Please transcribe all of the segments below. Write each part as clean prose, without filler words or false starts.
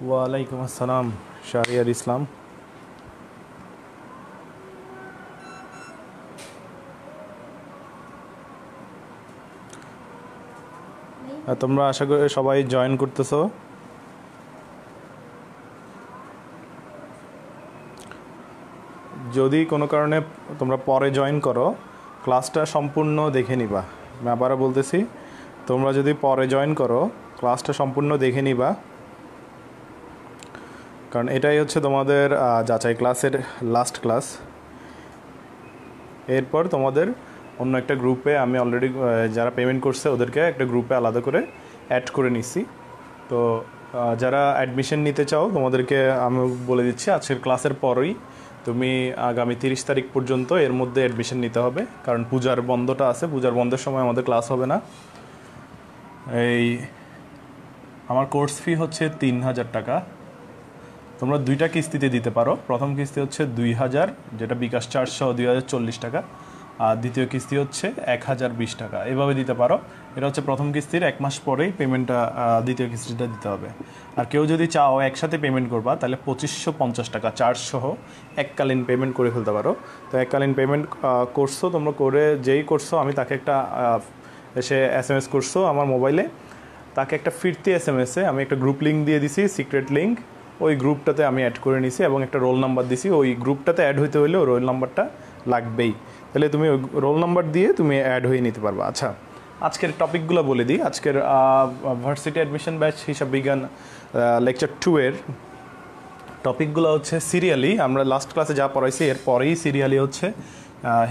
ওয়ালাইকুম আসসালাম, শাহরিয়ার ইসলাম। তোমরা আশা করি সবাই জয়েন করতেছো। যদি কোনো কারণে তোমরা পরে জয়েন করো, ক্লাসটা সম্পূর্ণ দেখে নিবা। আমি আবারও বলতেছি, তোমরা যদি পরে জয়েন করো, ক্লাসটা সম্পূর্ণ দেখে নিবা, কারণ এটাই হচ্ছে তোমাদের যাচাই ক্লাসের লাস্ট ক্লাস। এরপর তোমাদের অন্য একটা গ্রুপে, আমি অলরেডি যারা পেমেন্ট করছে ওদেরকে একটা গ্রুপে আলাদা করে অ্যাড করে নিছি। তো যারা অ্যাডমিশন নিতে চাও তোমাদেরকে আমি বলে দিচ্ছি, আজকের ক্লাসের পরেই তুমি আগামী 30 তারিখ পর্যন্ত এর মধ্যে অ্যাডমিশন নিতে হবে, কারণ পূজার বন্ধটা আছে। পূজার বন্ধের সময় আমাদের ক্লাস হবে না। আমার কোর্স ফি হচ্ছে 3000 টাকা। তোমরা 2টা কিস্তিতে দিতে পারো। প্রথম কিস্তি হচ্ছে 2000, যেটা বিকাশ চার্জ সহ 2040 টাকা, আর দ্বিতীয় কিস্তি হচ্ছে 1020 টাকা। এভাবে দিতে পারো। এটা হচ্ছে প্রথম কিস্তির 1 মাস পরেই পেমেন্টটা, দ্বিতীয় কিস্তিটা দিতে হবে। আর কেউ যদি চাও একসাথে পেমেন্ট করবা, তাহলে 2550 টাকা চার্জ সহ এককালীন পেমেন্ট করে ফেলতে পারো। তো এককালীন পেমেন্ট করছো, তোমরা করে যেই করছো, আমি তাকে একটা এসে SMS করছো আমার মোবাইলে, তাকে একটা ফিরতি SMS-এ আমি একটা গ্রুপ লিঙ্ক দিয়ে দিছি, সিক্রেট লিঙ্ক। ওই গ্রুপটাতে আমি অ্যাড করে নিছি এবং একটা রোল নাম্বার দিছি। ওই গ্রুপটাতে অ্যাড হইতে হলে ওই রোল নাম্বারটা লাগবেই। তাহলে তুমি ওই রোল নাম্বার দিয়ে তুমি অ্যাড হয়ে নিতে পারবা। আচ্ছা, আজকের টপিকগুলো বলে দিই। আজকের ভার্সিটি অ্যাডমিশন ব্যাচ হিসাব বিজ্ঞান লেকচার 2-এর টপিকগুলো হচ্ছে সিরিয়ালি। আমরা লাস্ট ক্লাসে যা পড়াইছি এর পরেই সিরিয়ালি হচ্ছে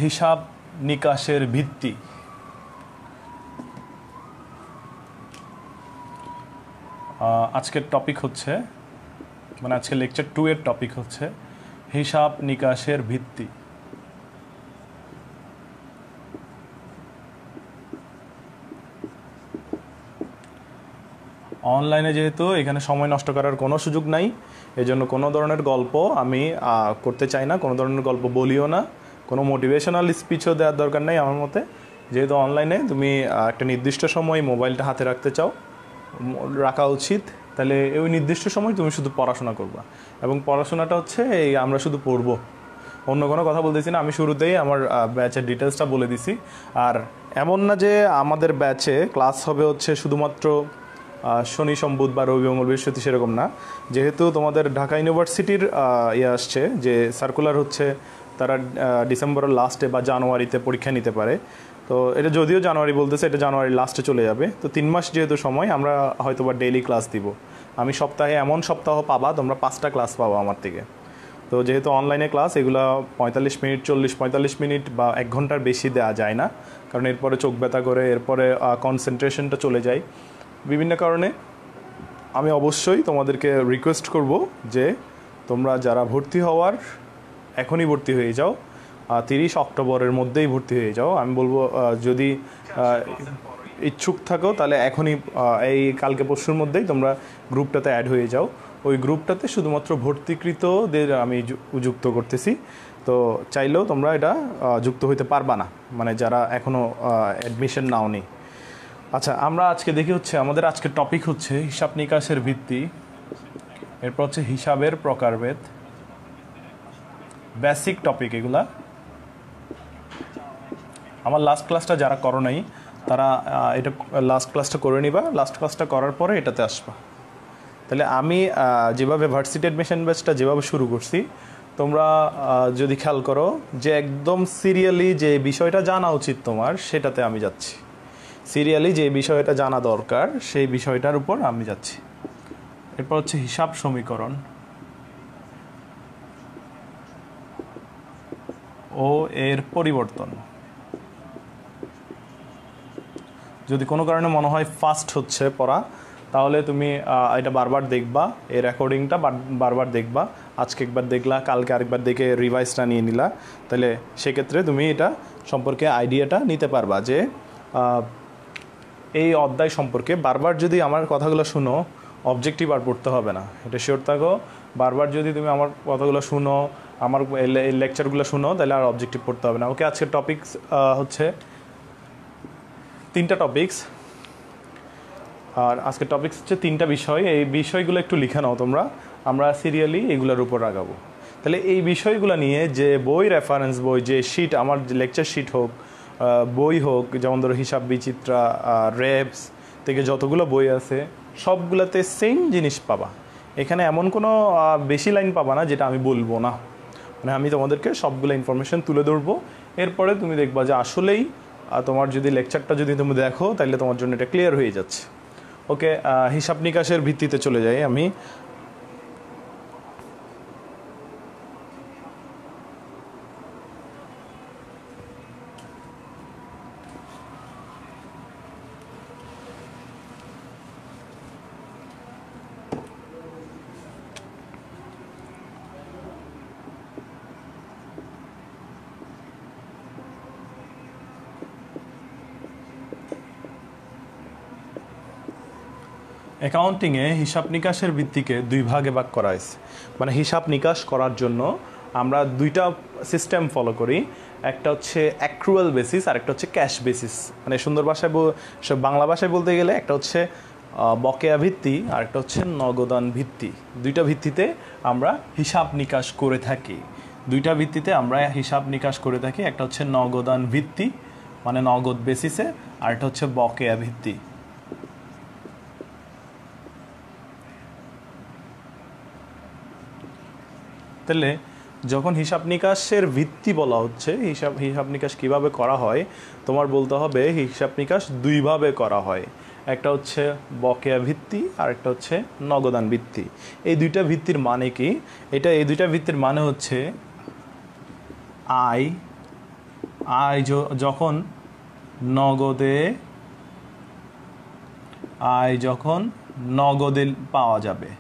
হিসাব নিকাশের ভিত্তি। আজকের টপিক হচ্ছে, মানে আজকে লেকচার 2-এর টপিক হচ্ছে হিসাব নিকাশের ভিত্তি। অনলাইনে যেহেতু এখানে সময় নষ্ট করার কোনো সুযোগ নাই, এজন্য কোনো ধরনের গল্প আমি করতে চাই না, কোনো ধরনের গল্প বলিও না, কোনো মোটিভেশনাল স্পিচও দেওয়ার দরকার নেই আমার মতে। যেহেতু অনলাইনে তুমি একটা নির্দিষ্ট সময় মোবাইলটা হাতে রাখতে চাও, রাখা উচিত, তাহলে ওই নির্দিষ্ট সময় তুমি শুধু পড়াশোনা করবা। এবং পড়াশোনাটা হচ্ছে এই আমরা শুধু পড়বো, অন্য কোনো কথা বলতেছি না। আমি শুরুতেই আমার ব্যাচের ডিটেলসটা বলে দিছি। আর এমন না যে আমাদের ব্যাচে ক্লাস হবে হচ্ছে শুধুমাত্র শনি, সোম, বুধবার, রবি, মঙ্গল, বৃহস্পতি, সেরকম না। যেহেতু তোমাদের ঢাকা ইউনিভার্সিটির আসছে যে সার্কুলার হচ্ছে, তারা ডিসেম্বরের লাস্টে বা জানুয়ারিতে পরীক্ষা নিতে পারে। তো এটা যদিও জানুয়ারি বলতেছে, এটা জানুয়ারির লাস্টে চলে যাবে। তো 3 মাস যেহেতু সময়, আমরা হয়তো বা ডেইলি ক্লাস দিব। আমি সপ্তাহে এমন সপ্তাহ পাবা তোমরা 5টা ক্লাস পাবা আমার থেকে। তো যেহেতু অনলাইনে ক্লাস, এগুলো 45 মিনিট, 40-45 মিনিট বা 1 ঘন্টার বেশি দেওয়া যায় না, কারণ এরপরে চোখ ব্যথা করে, এরপরে কনসেন্ট্রেশনটা চলে যায় বিভিন্ন কারণে। আমি অবশ্যই তোমাদেরকে রিকোয়েস্ট করব যে তোমরা যারা ভর্তি হওয়ার, এখনই ভর্তি হয়ে যাও, 30 অক্টোবরের মধ্যেই ভর্তি হয়ে যাও। আমি বলবো যদি ইচ্ছুক থাকো তাহলে এখনই, এই কালকে পরশুর মধ্যেই তোমরা গ্রুপটাতে অ্যাড হয়ে যাও। ওই গ্রুপটাতে শুধুমাত্র ভর্তিকৃতদের আমি যুক্ত করতেছি। তো চাইলেও তোমরা এটা যুক্ত হইতে পারবা না, মানে যারা এখনও অ্যাডমিশন নাওনি। আচ্ছা, আমরা আজকে দেখি হচ্ছে আমাদের আজকের টপিক হচ্ছে হিসাব নিকাশের ভিত্তি। এরপর হচ্ছে হিসাবের প্রকারভেদ, বেসিক টপিক এগুলা। আমার লাস্ট ক্লাসটা যারা করো নাই তারা এটা লাস্ট ক্লাসটা করে নিবা। লাস্ট ক্লাসটা করার পরে এটাতে আসবা। তাহলে আমি যেভাবে ভার্সিটি অ্যাডমিশন ব্যাচটা যেভাবে শুরু করছি, তোমরা যদি খেয়াল করো যে একদম সিরিয়ালি যে বিষয়টা জানা উচিত তোমার, সেটাতে আমি যাচ্ছি। সিরিয়ালি যে বিষয়টা জানা দরকার সেই বিষয়টার উপর আমি যাচ্ছি। এরপর হচ্ছে হিসাব সমীকরণ ও এর পরিবর্তন। যদি কোনো কারণে মনে হয় ফাস্ট হচ্ছে পড়া, তাহলে তুমি এটা বারবার দেখবা, এই রেকর্ডিংটা বারবার দেখবা। আজকে একবার দেখলা, কালকে আরেকবার দেখে রিভাইজটা নিয়ে নিলা, তাহলে সেক্ষেত্রে তুমি এটা সম্পর্কে আইডিয়াটা নিতে পারবা যে এই অধ্যায় সম্পর্কে। বারবার যদি আমার কথাগুলো শুনো, অবজেক্টিভ আর পড়তে হবে না, এটা শিওর থাকো। বারবার যদি তুমি আমার কথাগুলো শুনো, আমার এই লেকচারগুলো শুনো, তাহলে আর অবজেক্টিভ পড়তে হবে না। ওকে, আজকের টপিকস হচ্ছে 3টা টপিকস। আর আজকের টপিক হচ্ছে 3টা বিষয়, এই বিষয়গুলো একটু লিখে নাও তোমরা, আমরা সিরিয়ালি এগুলোর উপর আগাবো। তাহলে এই বিষয়গুলো নিয়ে যে বই, রেফারেন্স বই, যে শিট, আমার যে লেকচার শিট হোক, বই হোক, যেমন ধরো হিসাব বিচিত্রা, রেপস থেকে যতগুলো বই আছে সবগুলোতে সেম জিনিস পাবা। এখানে এমন কোনো বেশি লাইন পাবা না যেটা আমি বলবো না, মানে আমি তোমাদেরকে সবগুলো ইনফরমেশন তুলে ধরবো। এরপরে তুমি দেখবা যে আসলেই তোমার যদি লেকচারটা যদি তুমি দেখো তাহলে তোমার জন্য এটা ক্লিয়ার হয়ে যাচ্ছে। ওকে, হিসাব নিকাশের ভিত্তিতে চলে যাই আমি। অ্যাকাউন্টিংয়ে হিসাব নিকাশের ভিত্তিকে 2 ভাগে ভাগ করা হয়েছে। মানে হিসাব নিকাশ করার জন্য আমরা 2টা সিস্টেম ফলো করি, একটা হচ্ছে অ্যাক্রুয়াল বেসিস আর একটা হচ্ছে ক্যাশ বেসিস। মানে সুন্দর ভাষায় বাংলা ভাষায় বলতে গেলে একটা হচ্ছে বকেয়া ভিত্তি আর একটা হচ্ছে নগদান ভিত্তি। 2টা ভিত্তিতে আমরা হিসাব নিকাশ করে থাকি। 2টা ভিত্তিতে আমরা হিসাব নিকাশ করে থাকি, একটা হচ্ছে নগদান ভিত্তি মানে নগদ বেসিসে, আর একটা হচ্ছে বকেয়া ভিত্তি। তাহলে যখন হিসাব নিকাশের ভিত্তি বলা হচ্ছে, হিসাব নিকাশ কীভাবে করা হয়, তোমার বলতে হবে হিসাব নিকাশ 2 ভাবে করা হয়। একটা হচ্ছে বকেয়া ভিত্তি আর একটা হচ্ছে নগদান ভিত্তি। এই 2টা ভিত্তির মানে কি? এই 2টা ভিত্তির মানে হচ্ছে আয় যখন নগদে পাওয়া যাবে,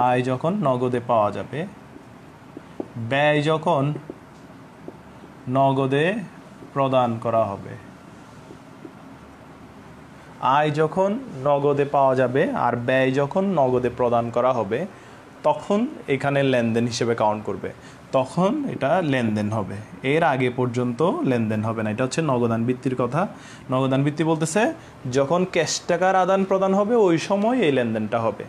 আয় যখন নগদে পাওয়া যাবে, ব্যয় যখন নগদে প্রদান করা হবে। আয় যখন নগদে পাওয়া যাবে আর ব্যয় যখন নগদে প্রদান করা হবে, তখন এখানে লেনদেন হিসেবে কাউন্ট করবে, তখন এটা লেনদেন হবে। এর আগে পর্যন্ত লেনদেন হবে না। এটা হচ্ছে নগদান ভিত্তির কথা। নগদান ভিত্তি বলতেছে যখন ক্যাশ টাকার আদান প্রদান হবে ওই সময় এই লেনদেনটা হবে।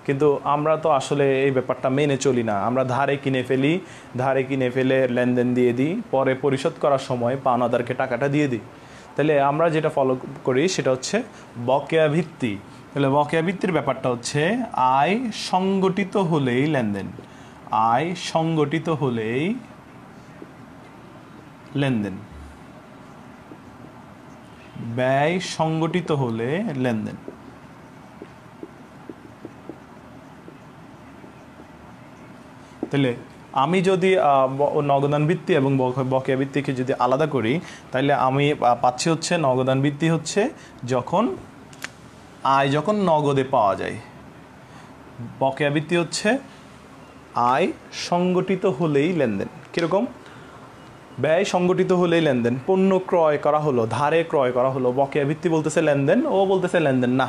কিন্তু আমরা তো আসলে এই ব্যাপারটা মেনে চলি না। আমরা ধারে কিনে ফেলে লেনদেন দিয়ে দিই, পরে পরিশোধ করার সময় পাওনাদারকে টাকাটা দিয়ে দিই। তাহলে আমরা যেটা ফলো করি সেটা হচ্ছে বকেয়া ভিত্তি। তাহলে বকেয়া ভিত্তির ব্যাপারটা হচ্ছে আয় সংগঠিত হলেই লেনদেন, আয় সংগঠিত হলেই লেনদেন, ব্যয় সংগঠিত হলে লেনদেন। তাহলে আমি যদি নগদান ভিত্তি এবং বকেয়া ভিত্তিকে যদি আলাদা করি, তাহলে আমি পাচ্ছি হচ্ছে নগদান ভিত্তি হচ্ছে যখন নগদে পাওয়া যায়, বকেয়া ভিত্তি হচ্ছে আয় সংগঠিত হলেই লেনদেন। কীরকম? ব্যয় সংগঠিত হলেই লেনদেন। পণ্য ক্রয় করা হলো, ধারে ক্রয় করা হলো, বকেয়া ভিত্তি বলতেছে লেনদেন, ও বলতেছে লেনদেন না।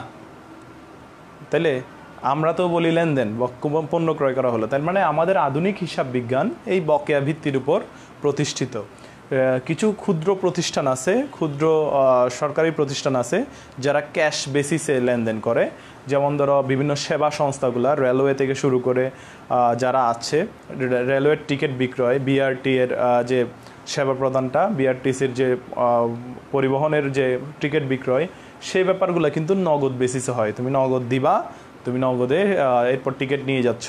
তাহলে আমরা তো বলি লেনদেন, পণ্য ক্রয় করা হলো। তার মানে আমাদের আধুনিক হিসাব বিজ্ঞান এই বকেয়া ভিত্তির উপর প্রতিষ্ঠিত। কিছু ক্ষুদ্র প্রতিষ্ঠান আছে, ক্ষুদ্র সরকারি প্রতিষ্ঠান আছে যারা ক্যাশ বেসিসে লেনদেন করে। যেমন ধরো বিভিন্ন সেবা সংস্থাগুলো, রেলওয়ে থেকে শুরু করে যারা আছে, রেলওয়ের টিকিট বিক্রয়, বিআরটি এর যে সেবা প্রদানটা, বিআরটিসির যে পরিবহনের যে টিকিট বিক্রয়, সেই ব্যাপারগুলো কিন্তু নগদ বেসিসে হয়। তুমি নগদ দিবা, তুমি নগদে এরপর টিকিট নিয়ে যাচ্ছ।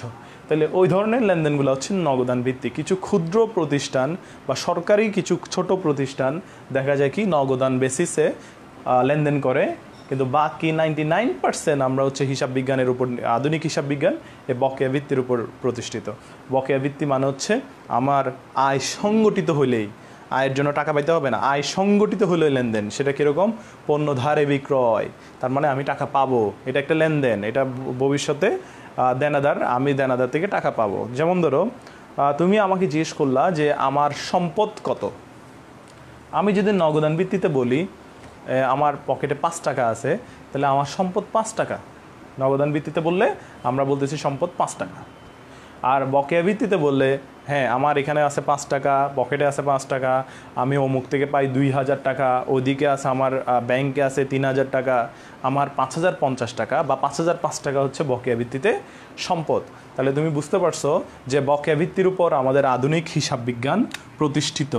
তাহলে ওই ধরনের লেনদেনগুলো হচ্ছে নগদান ভিত্তিক। কিছু ক্ষুদ্র প্রতিষ্ঠান বা সরকারি কিছু ছোট প্রতিষ্ঠান দেখা যায় কি নগদান বেসিসে লেনদেন করে, কিন্তু বাকি 99% আমরা হচ্ছে হিসাব বিজ্ঞানের উপর, আধুনিক হিসাব বিজ্ঞান এই বকেয়া ভিত্তির উপর প্রতিষ্ঠিত। বকেয়া ভিত্তি মানে হচ্ছে আমার আয় সংগঠিত হলেই, আয়ের জন্য টাকা পাইতে হবে না, আয় সংগঠিত হলে লেনদেন। সেটা কীরকম? পণ্য ধারে বিক্রয়, তার মানে আমি টাকা পাবো, এটা একটা লেনদেন। এটা ভবিষ্যতে দেনাদার, আমি দেনাদার থেকে টাকা পাবো। যেমন ধরো তুমি আমাকে জিজ্ঞেস করলা যে আমার সম্পদ কত। আমি যদি নগদান ভিত্তিতে বলি আমার পকেটে 5 টাকা আছে, তাহলে আমার সম্পদ 5 টাকা। নগদান ভিত্তিতে বললে আমরা বলতেছি সম্পদ 5 টাকা। আর বকেয়া ভিত্তিতে বললে হ্যাঁ আমার এখানে আছে 5 টাকা, পকেটে আছে 5 টাকা, আমি অমুক থেকে পাই 2000 টাকা, ওদিকে আছে আমার ব্যাংকে আছে 3000 টাকা, আমার 5050 টাকা বা 5005 টাকা হচ্ছে বকেয়া ভিত্তিতে সম্পদ। তাহলে তুমি বুঝতে পারছো যে বকেয়া ভিত্তির উপর আমাদের আধুনিক হিসাব বিজ্ঞান প্রতিষ্ঠিত।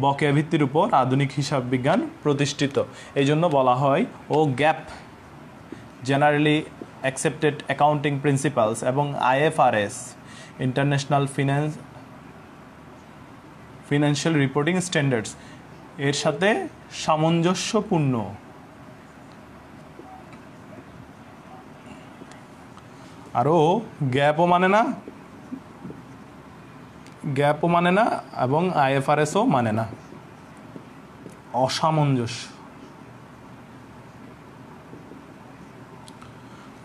বকেয়া ভিত্তির উপর আধুনিক হিসাব বিজ্ঞান প্রতিষ্ঠিত, এই জন্য বলা হয় ও GAAP, generally accepted accounting principles, এবং IFRS, international financial reporting standards এর সাথে সামঞ্জস্যপূর্ণ। আরও গ্যাপও মানে না, এবং IFRSও মানে না, অসামঞ্জস্য।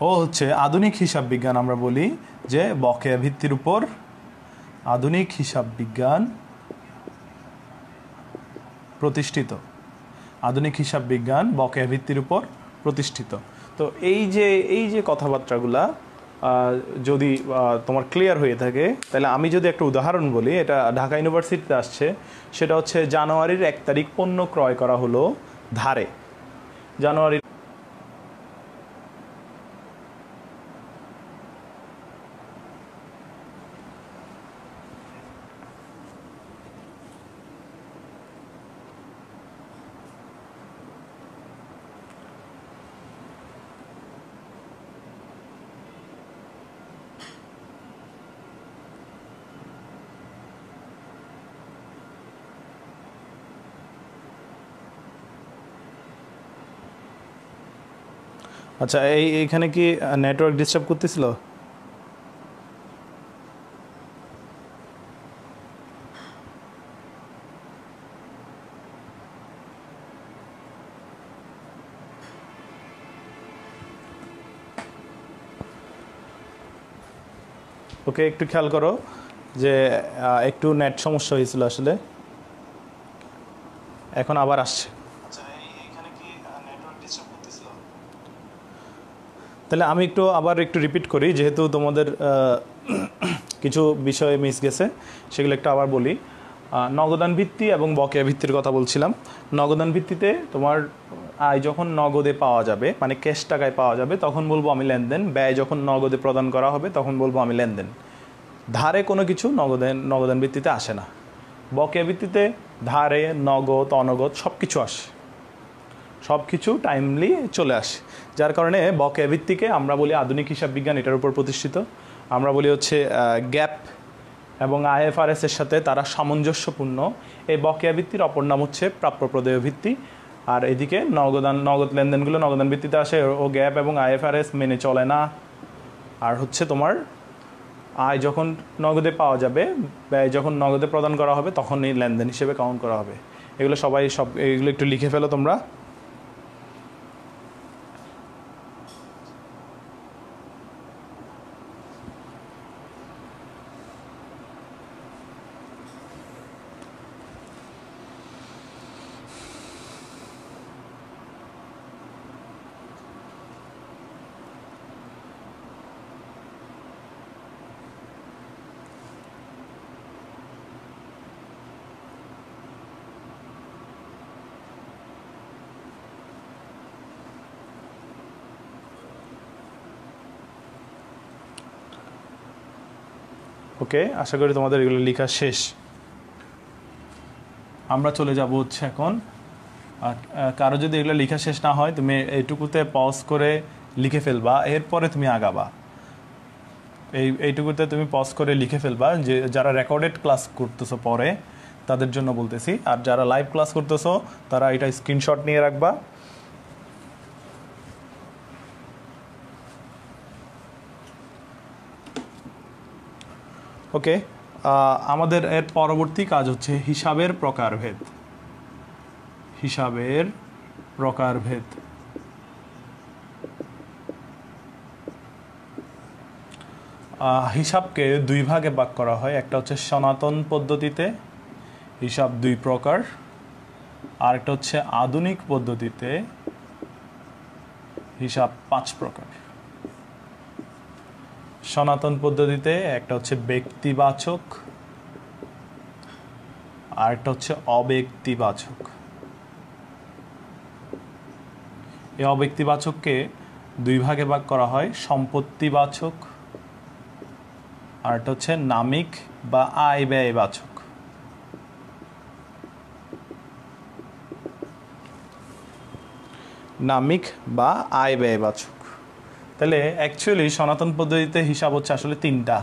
ও হচ্ছে আধুনিক হিসাব বিজ্ঞান, আমরা বলি যে বকেয়া ভিত্তির উপর আধুনিক হিসাব বিজ্ঞান প্রতিষ্ঠিত। আধুনিক হিসাব বিজ্ঞান বকেয়া ভিত্তির উপর প্রতিষ্ঠিত। তো এই যে কথাবার্তাগুলা যদি তোমার ক্লিয়ার হয়ে থাকে, তাহলে আমি যদি একটা উদাহরণ বলি, এটা ঢাকা ইউনিভার্সিটিতে আসছে, সেটা হচ্ছে জানুয়ারির 1 তারিখ পণ্য ক্রয় করা হলো ধারে। জানুয়ারি আচ্ছা, এইখানে কি নেটওয়ার্ক ডিস্টার্ব করতেছিল? ওকে, একটু খেয়াল করো যে একটু নেট সমস্যা হয়েছিল আসলে, এখন আবার আসছে। তাহলে আমি আবার একটু রিপিট করি, যেহেতু তোমাদের কিছু বিষয় মিস গেছে, সেগুলো একটু আবার বলি। নগদান ভিত্তি এবং বকেয়া ভিত্তির কথা বলছিলাম। নগদান ভিত্তিতে তোমার আয় যখন নগদে পাওয়া যাবে, মানে ক্যাশ টাকায় পাওয়া যাবে, তখন বলবো আমি লেনদেন। ব্যয় যখন নগদে প্রদান করা হবে, তখন বলবো আমি লেনদেন। ধারে কোনো কিছু নগদান ভিত্তিতে আসে না। বকেয়া ভিত্তিতে ধারে, নগদ, অনগদ সব কিছু আসে, সব কিছু টাইমলি চলে আসে। যার কারণে বকেয়া ভিত্তিকে আমরা বলি আধুনিক হিসাব বিজ্ঞান, এটার উপর প্রতিষ্ঠিত। আমরা বলি হচ্ছে গ্যাপ এবং IFRS এর সাথে তারা সামঞ্জস্যপূর্ণ। এই বকেয়া ভিত্তির অপর নাম হচ্ছে প্রাপ্য প্রদেয় ভিত্তি। আর এদিকে নগদ লেনদেনগুলো নগদান ভিত্তিতে আসে, ও গ্যাপ এবং IFRS মেনে চলে না। আর হচ্ছে তোমার আয় যখন নগদে পাওয়া যাবে, ব্যয় যখন নগদে প্রদান করা হবে, তখনই লেনদেন হিসেবে কাউন্ট করা হবে। এগুলো এগুলো একটু লিখে ফেলো তোমরা। ওকে, আশা করি তোমাদের এগুলো লেখা শেষ। আমরা চলে যাব হচ্ছে এখন, কারো যদি এগুলো লেখা শেষ না হয়, তুমি এইটুকুতে পজ করে লিখে ফেলবা, এরপরে তুমি আগাবা। এইটুকুতে তুমি পজ করে লিখে ফেলবা। যে যারা রেকর্ডেড ক্লাস করতেছো পরে, তাদের জন্য বলতেছি। আর যারা লাইভ ক্লাস করতেছো, তারা এটা স্ক্রিনশট নিয়ে রাখবা। ওকে, আমাদের এর পরবর্তী কাজ হচ্ছে হিসাবের প্রকারভেদ। হিসাবের প্রকারভেদ। হিসাবকে দুই ভাগে ভাগ করা হয়। একটা হচ্ছে সনাতন পদ্ধতিতে হিসাব 2 প্রকার, আর একটা হচ্ছে আধুনিক পদ্ধতিতে হিসাব 5 প্রকার। সনাতন পদ্ধতিতে একটা হচ্ছে ব্যক্তিবাচক আর একটা হচ্ছে অব্যক্তিবাচক। এই অব্যক্তিবাচককে দুই ভাগে ভাগ করা হয়, সম্পত্তিবাচক আর একটা হচ্ছে নামিক বা আয় ব্যয়বাচক। নামিক বা আয় ব্যয়বাচক। তাহলে অ্যাকচুয়ালি সনাতন পদ্ধতিতে হিসাব হচ্ছে আসলে তিনটা,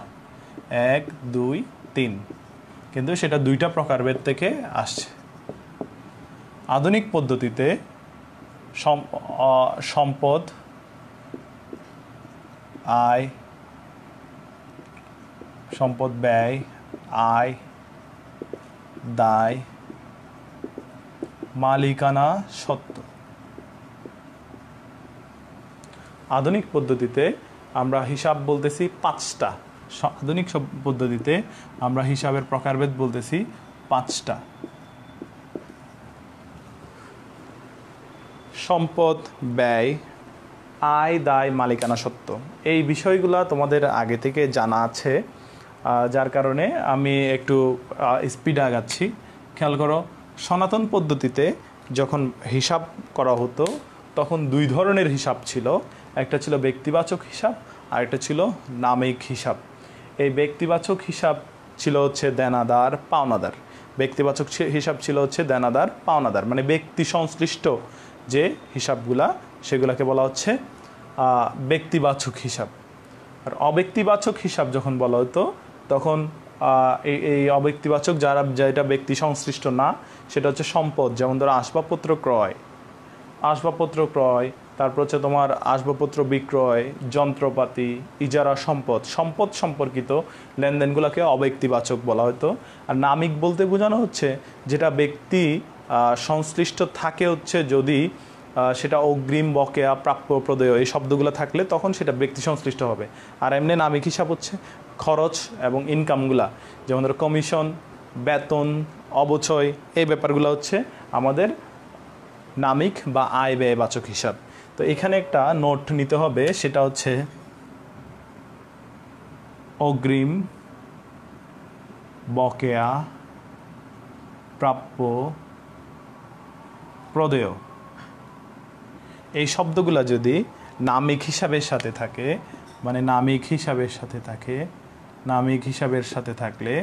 1 2 3, কিন্তু সেটা দুইটা প্রকারভেদ থেকে আসছে। আধুনিক পদ্ধতিতে সম্পদ, আয়, সম্পদ ব্যয়, আয়, দায়, মালিকানা সত্ত্ব। আধুনিক পদ্ধতিতে আমরা হিসাব বলতেছি 5টা। আধুনিক পদ্ধতিতে আমরা হিসাবের প্রকারভেদ বলতেছি 5টা। সম্পদ, ব্যয়, আয়, দায়, মালিকানা সত্ত্ব। এই বিষয়গুলো তোমাদের আগে থেকে জানা আছে, যার কারণে আমি একটু স্পিড আগাচ্ছি। খেয়াল করো, সনাতন পদ্ধতিতে যখন হিসাব করা হতো তখন দুই ধরনের হিসাব ছিল। একটা ছিল ব্যক্তিবাচক হিসাব আর একটা ছিল নামিক হিসাব। এই ব্যক্তিবাচক হিসাব ছিল হচ্ছে দেনাদার পাওনাদার। ব্যক্তিবাচক হিসাব ছিল হচ্ছে দেনাদার পাওনাদার, মানে ব্যক্তি সংশ্লিষ্ট যে হিসাবগুলা সেগুলোকে বলা হচ্ছে ব্যক্তিবাচক হিসাব। আর অব্যক্তিবাচক হিসাব যখন বলা হতো তখন এই অব্যক্তিবাচক যেটা ব্যক্তি সংশ্লিষ্ট না, সেটা হচ্ছে সম্পদ। যেমন ধরো আসবাবপত্র ক্রয়, তারপর হচ্ছে তোমার আসবাবপত্র বিক্রয়, যন্ত্রপাতি, ইজারা সম্পদ সম্পর্কিত লেনদেনগুলোকে অব্যক্তিবাচক বলা হতো। আর নামিক বলতে বোঝানো হচ্ছে যেটা ব্যক্তি সংশ্লিষ্ট থাকে হচ্ছে যদি সেটা অগ্রিম, বকেয়া, প্রাপ্য, প্রদেয় এই শব্দগুলো থাকলে তখন সেটা ব্যক্তি সংশ্লিষ্ট হবে। আর এমনি নামিক হিসাব হচ্ছে খরচ এবং ইনকামগুলা, যেমন ধরো কমিশন, বেতন, অবচয়, এই ব্যাপারগুলো হচ্ছে আমাদের নামিক বা আয় ব্যয়বাচক হিসাব। তো এখানে একটা নোট নিতে হবে, সেটা হচ্ছে অগ্রিম, বকেয়া, প্রাপ্য, প্রদেয় এই শব্দগুলো যদি নামিক হিসাবের সাথে থাকে, মানে নামিক হিসাবের সাথে থাকলে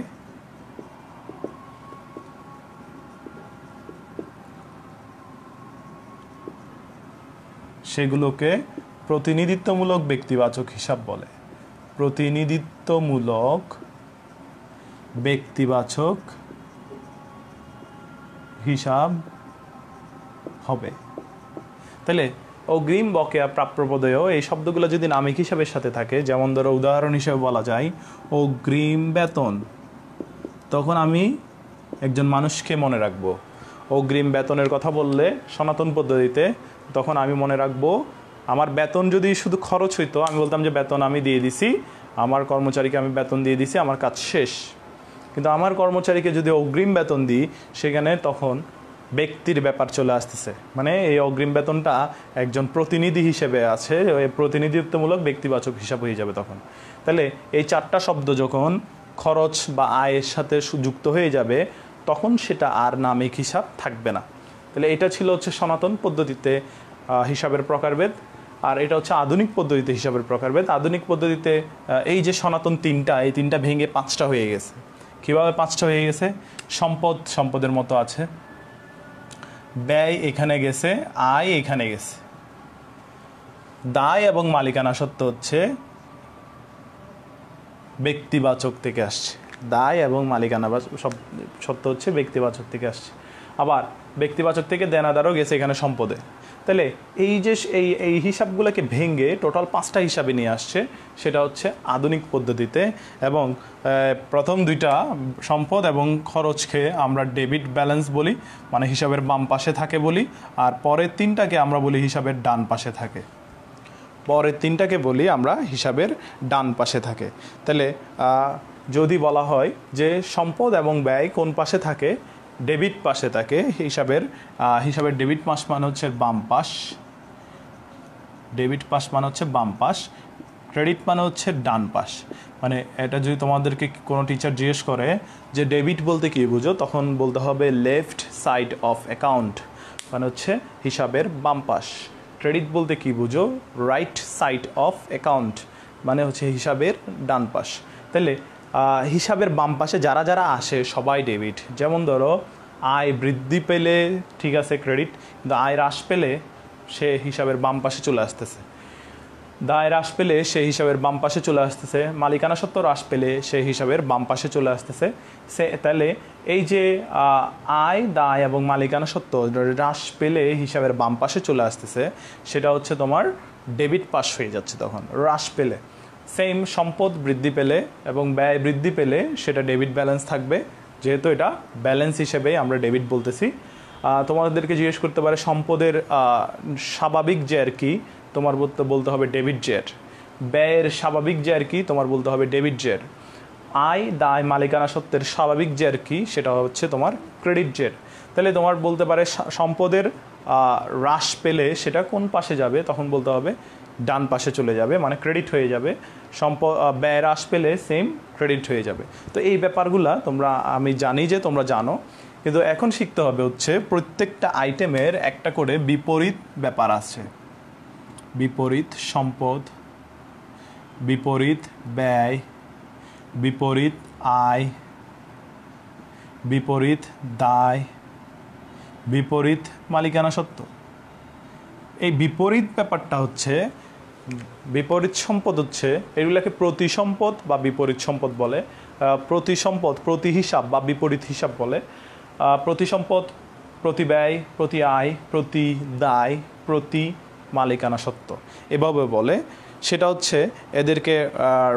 সেগুলোকে প্রতিনিধিত্বমূলক ব্যক্তিবাচক হিসাব বলে। প্রতিনিধিত্বমূলক ব্যক্তিবাচক হিসাব হবে। তাহলে অগ্রিম, বকেয়া, প্রাপ্যপ্রদেয় এই শব্দগুলো যদি নামিক হিসাবের সাথে থাকে, যেমন ধরো উদাহরণ হিসেবে বলা যায় অগ্রিম বেতন, তখন আমি একজন মানুষকে মনে রাখবো। অগ্রিম বেতনের কথা বললে সনাতন পদ্ধতিতে তখন আমি মনে রাখবো আমার বেতন যদি শুধু খরচ হইতো, আমি বলতাম যে বেতন আমি দিয়ে দিছি, আমার কর্মচারীকে আমি বেতন দিয়ে দিছি, আমার কাজ শেষ। কিন্তু আমার কর্মচারীকে যদি অগ্রিম বেতন দিই, সেখানে তখন ব্যক্তির ব্যাপার চলে আসতেছে, মানে এই অগ্রিম বেতনটা একজন প্রতিনিধি হিসেবে আছে, প্রতিনিধিত্বমূলক ব্যক্তিবাচক হিসাব হয়ে যাবে তখন। তাহলে এই 4টা শব্দ যখন খরচ বা আয়ের সাথে যুক্ত হয়ে যাবে তখন সেটা আর নামিক হিসাব থাকবে না। তাহলে এটা ছিল হচ্ছে সনাতন পদ্ধতিতে হিসাবের প্রকারভেদ, আর এটা হচ্ছে আধুনিক পদ্ধতিতে হিসাবের প্রকারভেদ। আধুনিক পদ্ধতিতে এই যে সনাতন এই তিনটা ভেঙে 5টা হয়ে গেছে। কীভাবে 5টা হয়ে গেছে? সম্পদের মতো আছে, ব্যয় এখানে গেছে, আয় এখানে গেছে, দায় এবং মালিকানা সত্ত্ব হচ্ছে ব্যক্তিবাচক থেকে আসছে। দায় এবং মালিকানা সত্ত্ব হচ্ছে ব্যক্তিবাচক থেকে আসছে। আবার ব্যক্তিবাচক থেকে দেনাদারও গেছে এখানে সম্পদে। তাহলে এই যে এই হিসাবগুলোকে ভেঙে টোটাল 5টা হিসাবে নিয়ে আসছে, সেটা হচ্ছে আধুনিক পদ্ধতিতে। এবং প্রথম 2টা সম্পদ এবং খরচকে আমরা ডেবিট ব্যালেন্স বলি, মানে হিসাবের বাম পাশে থাকে বলি, আর পরের 3টাকে আমরা বলি হিসাবের ডান পাশে থাকে। তাহলে যদি বলা হয় যে সম্পদ এবং ব্যয় কোন পাশে থাকে, ডেবিট পাশে থাকে। হিসাবের ডেবিট পাশ মানে হচ্ছে বাম পাশ, ক্রেডিট মানে হচ্ছে ডান পাশ, মানে এটা যদি তোমাদেরকে কোনো টিচার জিজ্ঞেস করে যে ডেবিট বলতে কী বুঝো, তখন বলতে হবে লেফট সাইড অফ অ্যাকাউন্ট, মানে হচ্ছে হিসাবের বাম পাশ। ক্রেডিট বলতে কী বুঝো, রাইট সাইড অফ অ্যাকাউন্ট, মানে হচ্ছে হিসাবের ডান পাশ। তাহলে হিসাবের বাম পাশে যারা যারা আসে সবাই ডেবিট। যেমন ধরো আয় বৃদ্ধি পেলে ঠিক আছে ক্রেডিট, কিন্তু আয় হ্রাস পেলে সে হিসাবের বাম পাশে চলে আসতেছে। দায় হ্রাস পেলে সে হিসাবের বাম পাশে চলে আসতেছে, মালিকানা সত্ত্ব হ্রাস পেলে সে হিসাবের বাম পাশে চলে আসতেছে। তাহলে এই যে আয়, দায় এবং মালিকানা সত্ত্ব হ্রাস পেলে হিসাবের বাম পাশে চলে আসতেছে, সেটা হচ্ছে তোমার ডেবিট পাশ হয়ে যাচ্ছে তখন হ্রাস পেলে। সেম সম্পদ বৃদ্ধি পেলে এবং ব্যয় বৃদ্ধি পেলে সেটা ডেবিট ব্যালেন্স থাকবে, যেহেতু এটা ব্যালেন্স হিসেবেই আমরা ডেবিট বলতেছি। তোমাদেরকে জিজ্ঞেস করতে পারে সম্পদের স্বাভাবিক জের কি, তোমার বলতে হবে ডেবিট জের। ব্যয়ের স্বাভাবিক জের কি, তোমার বলতে হবে ডেবিট জের। আয়, দায়, মালিকানা সত্ত্বের স্বাভাবিক জের কি, সেটা হচ্ছে তোমার ক্রেডিট জের। তাহলে তোমার বলতে পারে সম্পদের হ্রাস পেলে সেটা কোন পাশে যাবে, তখন বলতে হবে ডান পাশে চলে যাবে, মানে ক্রেডিট হয়ে যাবে। ব্যয় হ্রাস পেলে সেম ক্রেডিট হয়ে যাবে। তো এই ব্যাপারগুলা আমি জানি যে তোমরা জানো, কিন্তু এখন শিখতে হবে হচ্ছে প্রত্যেকটা আইটেমের একটা করে বিপরীত ব্যাপার আছে। বিপরীত সম্পদ, বিপরীত ব্যয়, বিপরীত আয়, বিপরীত দায়, বিপরীত মালিকানা সত্ত্ব। এই বিপরীত ব্যাপারটা হচ্ছে, বিপরীত সম্পদ হচ্ছে এগুলোকে প্রতিসম্পদ বা বিপরীত সম্পদ বলে। প্রতিসম্পদ প্রতি হিসাব বা বিপরীত হিসাব বলে। প্রতিসম্পদ প্রতি ব্যয়, প্রতি আয়, প্রতি দায়, প্রতি মালিকানা সত্ত্ব এভাবে বলে। সেটা হচ্ছে এদেরকে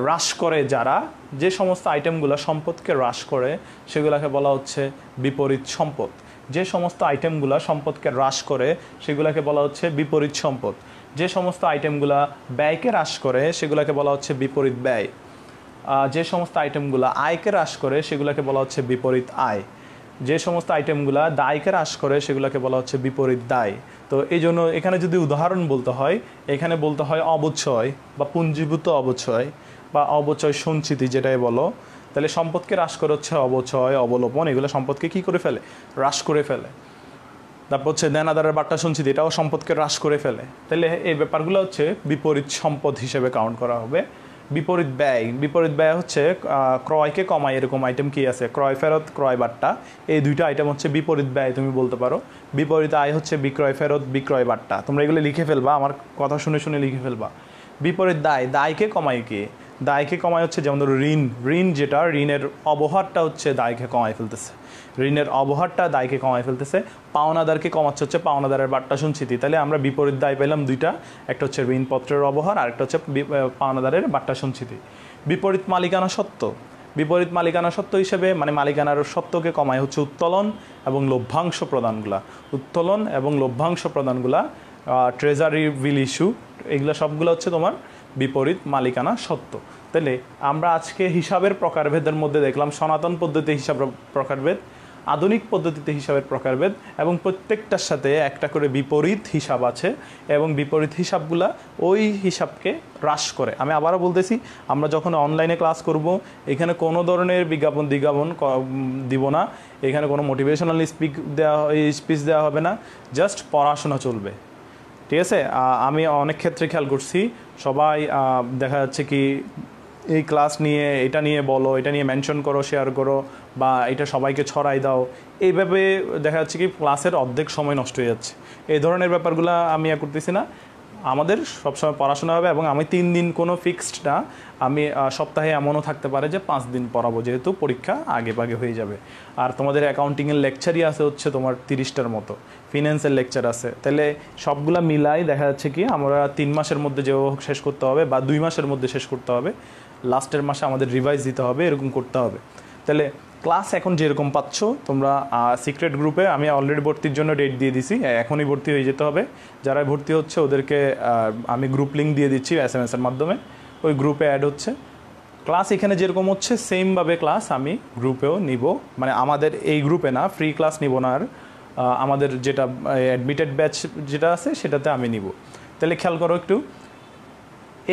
হ্রাস করে যারা, যে সমস্ত আইটেমগুলো সম্পদকে হ্রাস করে সেগুলোকে বলা হচ্ছে বিপরীত সম্পদ। যে সমস্ত আইটেমগুলো সম্পদকে হ্রাস করে সেগুলোকে বলা হচ্ছে বিপরীত সম্পদ। যে সমস্ত আইটেমগুলো ব্যয়কে হ্রাস করে সেগুলোকে বলা হচ্ছে বিপরীত ব্যয়। যে সমস্ত আইটেমগুলো আয়কে হ্রাস করে সেগুলোকে বলা হচ্ছে বিপরীত আয়। যে সমস্ত আইটেমগুলো দায়কে হ্রাস করে সেগুলোকে বলা হচ্ছে বিপরীত দায়। তো এই জন্য এখানে যদি উদাহরণ বলতে হয়, এখানে বলতে হয় অবচয় বা পুঞ্জীভূত অবচয় বা অবচয় সঞ্চিতি যেটাই বলো। তাহলে সম্পদকে হ্রাস করে হচ্ছে অবচয়, অবলোপন, এগুলো সম্পদকে কী করে ফেলে, হ্রাস করে ফেলে। তারপর হচ্ছে দেনাদারের বাট্টা সঞ্চিতি, এটাও সম্পদকে হ্রাস করে ফেলে। তাহলে এই ব্যাপারগুলো হচ্ছে বিপরীত সম্পদ হিসেবে কাউন্ট করা হবে। বিপরীত ব্যয়, বিপরীত ব্যয় হচ্ছে ক্রয়কে কমায় এরকম আইটেম কি আছে, ক্রয় ফেরত, ক্রয় বাট্টা, এই দুইটা আইটেম হচ্ছে বিপরীত ব্যয় তুমি বলতে পারো। বিপরীত আয় হচ্ছে বিক্রয় ফেরত, বিক্রয় বাট্টা। তোমরা এগুলো লিখে ফেলবা, আমার কথা শুনে শুনে লিখে ফেলবা। বিপরীত দায়, দায়কে কমায় কি, দায়কে কমায় হচ্ছে যেমন ধরো ঋণ, ঋণ যেটা ঋণের অবহারটা হচ্ছে দায়কে কমায় ফেলতেছে, ঋণের অবহারটা দায়কে কমায় ফেলতেছে। পাওনাদারকে কমাচ্ছে হচ্ছে পাওনাদারের বাট্টা সঞ্চিতি। তাহলে আমরা বিপরীত দায় পেলাম দুইটা, একটা হচ্ছে ঋণপত্রের অবহার আর একটা হচ্ছে পাওনাদারের বাট্টা সঞ্চিতি। বিপরীত মালিকানা সত্ত্ব, বিপরীত মালিকানা সত্ত্ব হিসেবে মানে মালিকানার সত্ত্বকে কমায় হচ্ছে উত্তোলন এবং লভ্যাংশ প্রদানগুলা। উত্তোলন এবং লভ্যাংশ প্রদানগুলা, ট্রেজারি বিল ইস্যু, এগুলো সবগুলো হচ্ছে তোমার বিপরীত মালিকানা সত্ত্ব। তাহলে আমরা আজকে হিসাবের প্রকারভেদের মধ্যে দেখলাম সনাতন পদ্ধতি হিসাবের প্রকারভেদ, আধুনিক পদ্ধতিতে হিসাবের প্রকারভেদ, এবং প্রত্যেকটার সাথে একটা করে বিপরীত হিসাব আছে এবং বিপরীত হিসাবগুলা ওই হিসাবকে হ্রাস করে। আমি আবারও বলতেছি, আমরা যখন অনলাইনে ক্লাস করব এখানে কোনো ধরনের বিজ্ঞাপন দিব না, এখানে কোনো মোটিভেশনাল স্পিচ দেওয়া হবে না, জাস্ট পড়াশোনা চলবে, ঠিক আছে? আমি অনেক ক্ষেত্রে খেয়াল করছি সবাই দেখা যাচ্ছে কি এই ক্লাস নিয়ে এটা নিয়ে বলো, এটা নিয়ে মেনশন করো, শেয়ার করো, বা এটা সবাইকে ছড়াই দাও, এইভাবে দেখা যাচ্ছে কি ক্লাসের অর্ধেক সময় নষ্ট হয়ে যাচ্ছে। এই ধরনের ব্যাপারগুলো আমি করতেছি না। আমাদের সবসময় পড়াশোনা হবে এবং আমি 3 দিন কোনো ফিক্সড না, আমি সপ্তাহে এমনও থাকতে পারে যে 5 দিন পড়াবো, যেহেতু পরীক্ষা আগে ভাগে হয়ে যাবে। আর তোমাদের অ্যাকাউন্টিংয়ের লেকচারই আছে হচ্ছে তোমার 30টার মতো, ফিন্যান্সের লেকচার আছে। তাহলে সবগুলা মিলাই দেখা যাচ্ছে কি আমরা 3 মাসের মধ্যে যে শেষ করতে হবে বা 2 মাসের মধ্যে শেষ করতে হবে, লাস্টের মাসে আমাদের রিভাইজ দিতে হবে, এরকম করতে হবে। তাহলে ক্লাস এখন যেরকম পাচ্ছ তোমরা সিক্রেট গ্রুপে, আমি অলরেডি ভর্তির জন্য ডেট দিয়ে দিছি, এখনই ভর্তি হয়ে যেতে হবে। যারা ভর্তি হচ্ছে ওদেরকে আমি গ্রুপ লিঙ্ক দিয়ে দিচ্ছি SMS-এর মাধ্যমে, ওই গ্রুপে অ্যাড হচ্ছে। ক্লাস এখানে যেরকম হচ্ছে সেমভাবে ক্লাস আমি গ্রুপেও নিব, মানে আমাদের এই গ্রুপে না, ফ্রি ক্লাস নিব না, আর আমাদের যেটা অ্যাডমিটেড ব্যাচ যেটা আছে সেটাতে আমি নিব। তাহলে খেয়াল করো একটু,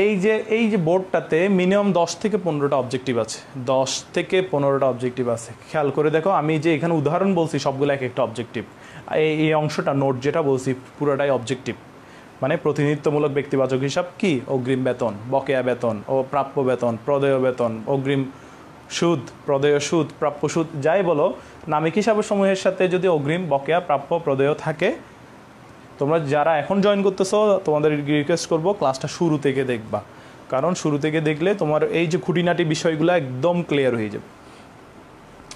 এই যে বোর্ডটাতে মিনিমাম 10 থেকে 15টা অবজেক্টিভ আছে, 10 থেকে 15টা অবজেক্টিভ আছে। খেয়াল করে দেখো, আমি যে এখানে উদাহরণ বলছি সবগুলো এক একটা অবজেক্টিভ। এই অংশটা নোট যেটা বলছি পুরোটাই অবজেক্টিভ। মানে প্রতিনিধিত্বমূলক ব্যক্তিবাচক হিসাব কি? অগ্রিম বেতন, বকেয়া বেতন ও প্রাপ্য বেতন, প্রদেয় বেতন, অগ্রিম সুদ, প্রদেয় সুদ, প্রাপ্য সুদ, যাই বলো, নামিক হিসাবের সমূহের সাথে যদি অগ্রিম, বকেয়া, প্রাপ্য, প্রদেয় থাকে, তোমরা যারা এখন জয়েন করতেছো তোমাদের রিকোয়েস্ট করবো ক্লাসটা শুরু থেকে দেখবা, কারণ শুরু থেকে দেখলে তোমার এই যে খুঁটিনাটি বিষয়গুলো একদম ক্লিয়ার হয়ে যাবে।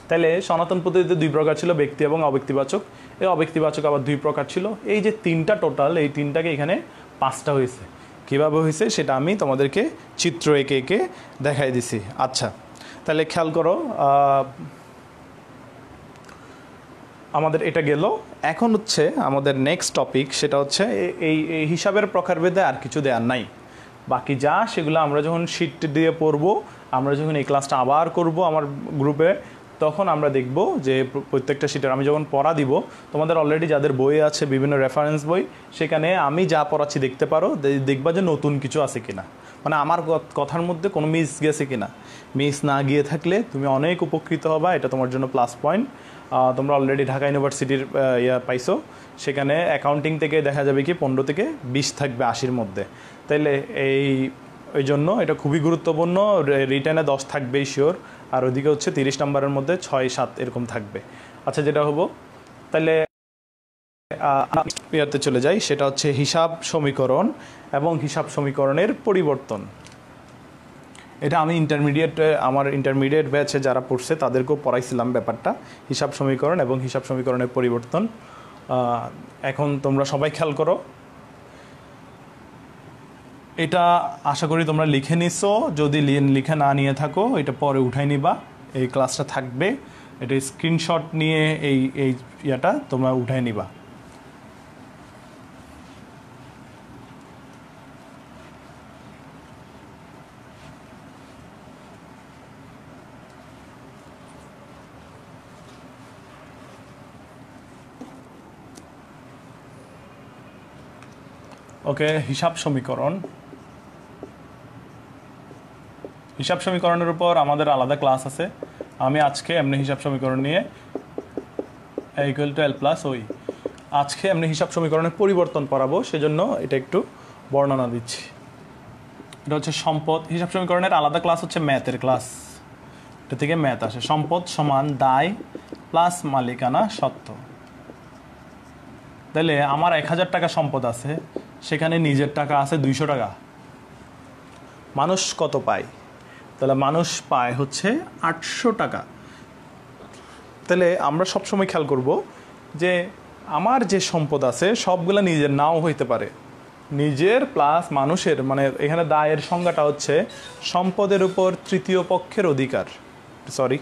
তাহলে সনাতন পদ্ধতিতে 2 প্রকার ছিল, ব্যক্তি এবং অব্যক্তিবাচক। এই অব্যক্তিবাচক আবার 2 প্রকার ছিল। এই যে 3টা টোটাল, এই 3টাকে এখানে 5টা হয়েছে। কীভাবে হয়েছে সেটা আমি তোমাদেরকে চিত্র এঁকে এঁকে দেখাই দিছি। আচ্ছা, তাহলে খেয়াল করো, আমাদের এটা গেল। এখন হচ্ছে আমাদের নেক্সট টপিক, সেটা হচ্ছে এই হিসাবের প্রকারভেদে আর কিছু দেওয়ার নাই। বাকি যা সেগুলো আমরা যখন শিট দিয়ে পড়বো, আমরা যখন এই ক্লাসটা আবার করব আমার গ্রুপে, তখন আমরা দেখব যে প্রত্যেকটা শিটের আমি যখন পড়া দিব, তোমাদের অলরেডি যাদের বই আছে বিভিন্ন রেফারেন্স বই, সেখানে আমি যা পড়াচ্ছি দেখতে পারো, দেখবা যে নতুন কিছু আছে কিনা, মানে আমার কথার মধ্যে কোনো মিস গেছে কিনা। মিস না গিয়ে থাকলে তুমি অনেক উপকৃত হবা, এটা তোমার জন্য প্লাস পয়েন্ট। তোমরা অলরেডি ঢাকা ইউনিভার্সিটির পাইছো, সেখানে অ্যাকাউন্টিং থেকে দেখা যাবে কি 15 থেকে 20 থাকবে 80-র মধ্যে। তাইলে এই জন্য এটা খুবই গুরুত্বপূর্ণ। রিটেনে 10 থাকবেই শিওর, আর ওইদিকে হচ্ছে 30 নম্বরের মধ্যে 6-7 এরকম থাকবে। আচ্ছা, যেটা হবো তাহলে ইয়াতে চলে যাই, সেটা হচ্ছে হিসাব সমীকরণ এবং হিসাব সমীকরণের পরিবর্তন। এটা আমি আমার ইন্টারমিডিয়েট ব্যাচে যারা পড়ছে তাদেরকেও পড়াইছিলাম ব্যাপারটা, হিসাব সমীকরণ এবং হিসাব সমীকরণের পরিবর্তন। এখন তোমরা সবাই খেয়াল করো, এটা আশা করি তোমরা লিখে নিছো। যদি লিখে না নিয়ে থাকো, এটা পরে উঠাই নিবা, এই ক্লাসটা থাকবে, এটা স্ক্রিনশট নিয়ে এই ইয়াটা তোমরা উঠাই নিবা। ওকে, হিসাব সমীকরণের উপর আমাদের আলাদা ক্লাস আছে। আমি আজকে এমনি হিসাব সমীকরণ নিয়ে A=L+OE, আজকে এমনি হিসাব সমীকরণের পরিবর্তন পড়াবো, সেজন্য এটা একটু বর্ণনা দিচ্ছি। এটা হচ্ছে সম্পদ। হিসাব সমীকরণের আলাদা ক্লাস হচ্ছে ম্যাথের ক্লাস, এটা থেকে ম্যাথ আসে। সম্পদ সমান দায় প্লাস মালিকানা সত্ত্ব। তাহলে আমার 1000 টাকা সম্পদ আছে, সেখানে নিজের টাকা আছে 200 টাকা। মানুষ কত পায়? তাহলে মানুষ পায় হচ্ছে 800 টাকা। তাহলে আমরা সবসময় খেয়াল করব যে আমার যে সম্পদ আছে সবগুলো নিজের নাও হইতে পারে, নিজের প্লাস মানুষের, মানে এখানে দায়ের সংজ্ঞাটা হচ্ছে সম্পদের উপর তৃতীয় পক্ষের অধিকার। সরি,